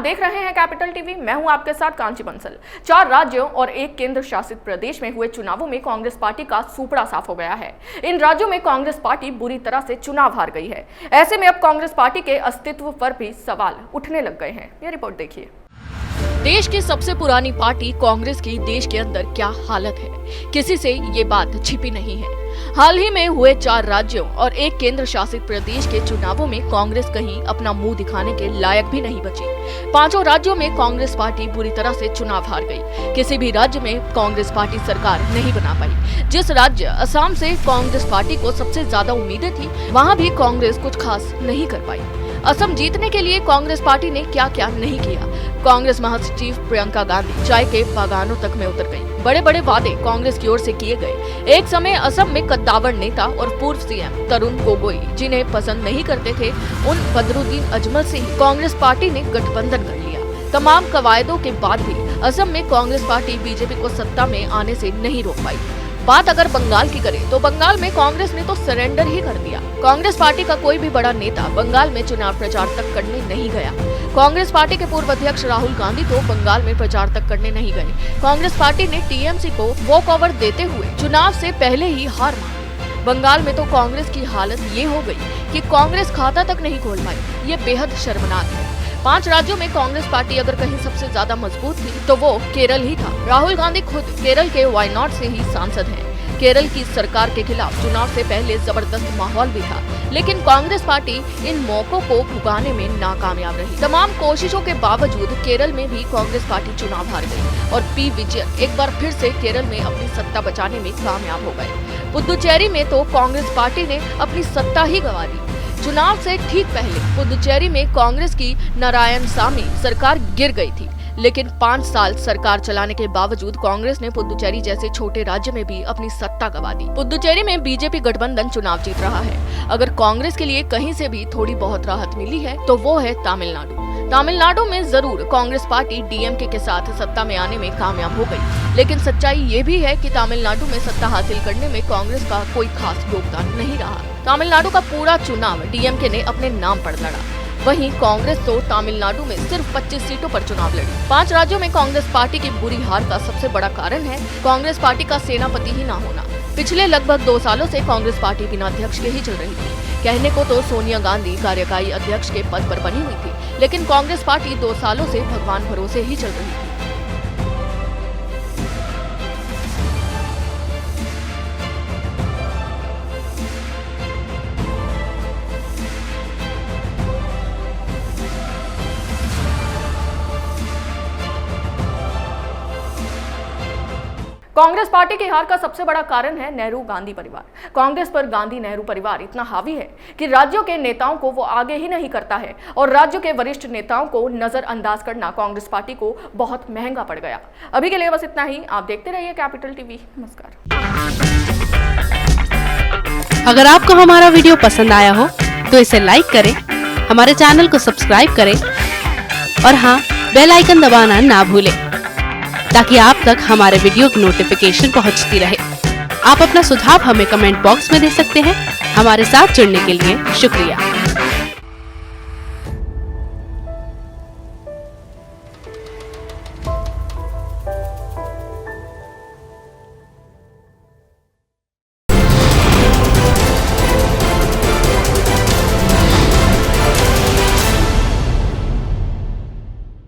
देख रहे हैं कैपिटल टीवी। मैं हूं आपके साथ कांची बंसल। 4 राज्यों और 1 केंद्र शासित प्रदेश में हुए चुनावों में कांग्रेस पार्टी का सुपड़ा साफ हो गया है। इन राज्यों में कांग्रेस पार्टी बुरी तरह से चुनाव हार गई है। ऐसे में अब कांग्रेस पार्टी के अस्तित्व पर भी सवाल उठने लग गए हैं। ये रिपोर्ट देखिए। देश की सबसे पुरानी पार्टी कांग्रेस की देश के अंदर क्या हालत है, किसी से ये बात छिपी नहीं है। हाल ही में हुए 4 राज्यों और 1 केंद्र शासित प्रदेश के चुनावों में कांग्रेस कहीं अपना मुंह दिखाने के लायक भी नहीं बची। 5 राज्यों में कांग्रेस पार्टी बुरी तरह से चुनाव हार गई। किसी भी राज्य में कांग्रेस पार्टी सरकार नहीं बना पाई। जिस राज्य असम से कांग्रेस पार्टी को सबसे ज्यादा उम्मीदें थी, वहाँ भी कांग्रेस कुछ खास नहीं कर पाई। असम जीतने के लिए कांग्रेस पार्टी ने क्या क्या नहीं किया। कांग्रेस महासचिव प्रियंका गांधी चाय के बागानों तक में उतर गई। बड़े बड़े वादे कांग्रेस की ओर से किए गए। एक समय असम में कद्दावर नेता और पूर्व सीएम तरुण गोगोई, जिन्हें पसंद नहीं करते थे, उन बदरुद्दीन अजमल से ही कांग्रेस पार्टी ने गठबंधन कर लिया। तमाम कवायदों के बाद भी असम में कांग्रेस पार्टी बीजेपी को सत्ता में आने से नहीं रोक पाई। बात अगर बंगाल की करें तो बंगाल में कांग्रेस ने तो सरेंडर ही कर दिया। कांग्रेस पार्टी का कोई भी बड़ा नेता बंगाल में चुनाव प्रचार तक करने नहीं गया। कांग्रेस पार्टी के पूर्व अध्यक्ष राहुल गांधी तो बंगाल में प्रचार तक करने नहीं गए। कांग्रेस पार्टी ने टीएमसी को वॉक ओवर देते हुए चुनाव से पहले ही हार मानी। बंगाल में तो कांग्रेस की हालत ये हो गई कि कांग्रेस खाता तक नहीं खोल पाई। ये बेहद शर्मनाक है। 5 राज्यों में कांग्रेस पार्टी अगर कहीं सबसे ज्यादा मजबूत थी तो वो केरल ही था। राहुल गांधी खुद केरल के वायनाड से ही सांसद हैं। केरल की सरकार के खिलाफ चुनाव से पहले जबरदस्त माहौल भी था, लेकिन कांग्रेस पार्टी इन मौकों को भुगाने में नाकामयाब रही। तमाम कोशिशों के बावजूद केरल में भी कांग्रेस पार्टी चुनाव हार गई और पी विजयन एक बार फिर से केरल में अपनी सत्ता बचाने में कामयाब हो गए। पुदुचेरी में तो कांग्रेस पार्टी ने अपनी सत्ता ही गंवा दी। चुनाव से ठीक पहले पुदुचेरी में कांग्रेस की नारायणसामी सरकार गिर गई थी, लेकिन 5 साल सरकार चलाने के बावजूद कांग्रेस ने पुदुचेरी जैसे छोटे राज्य में भी अपनी सत्ता गंवा दी। पुदुचेरी में बीजेपी गठबंधन चुनाव जीत रहा है। अगर कांग्रेस के लिए कहीं से भी थोड़ी बहुत राहत मिली है तो वो है तमिलनाडु। तमिलनाडु में जरूर कांग्रेस पार्टी डीएमके के साथ सत्ता में आने में कामयाब हो गई, लेकिन सच्चाई ये भी है कि तमिलनाडु में सत्ता हासिल करने में कांग्रेस का कोई खास योगदान नहीं रहा। तमिलनाडु का पूरा चुनाव डीएमके ने अपने नाम पर लड़ा। वहीं कांग्रेस तो तमिलनाडु में सिर्फ 25 सीटों पर चुनाव लड़ी। 5 राज्यों में कांग्रेस पार्टी की बुरी हार का सबसे बड़ा कारण है कांग्रेस पार्टी का सेनापति ही ना होना। पिछले लगभग 2 सालों से कांग्रेस पार्टी बिना अध्यक्ष के ही चल रही थी। कहने को तो सोनिया गांधी कार्यकारी अध्यक्ष के पद पर बनी हुई थी, लेकिन कांग्रेस पार्टी 2 सालों से भगवान भरोसे ही चल रही थी। कांग्रेस पार्टी की हार का सबसे बड़ा कारण है नेहरू गांधी परिवार। कांग्रेस पर गांधी नेहरू परिवार इतना हावी है कि राज्यों के नेताओं को वो आगे ही नहीं करता है और राज्यों के वरिष्ठ नेताओं को नजरअंदाज करना कांग्रेस पार्टी को बहुत महंगा पड़ गया। अभी के लिए बस इतना ही। आप देखते रहिए कैपिटल टीवी। नमस्कार। अगर आपको हमारा वीडियो पसंद आया हो तो इसे लाइक करें, हमारे चैनल को सब्सक्राइब करें और हाँ, बेल आइकन दबाना ना भूलें ताकि आप तक हमारे वीडियो की नोटिफिकेशन पहुंचती रहे। आप अपना सुझाव हमें कमेंट बॉक्स में दे सकते हैं। हमारे साथ जुड़ने के लिए शुक्रिया।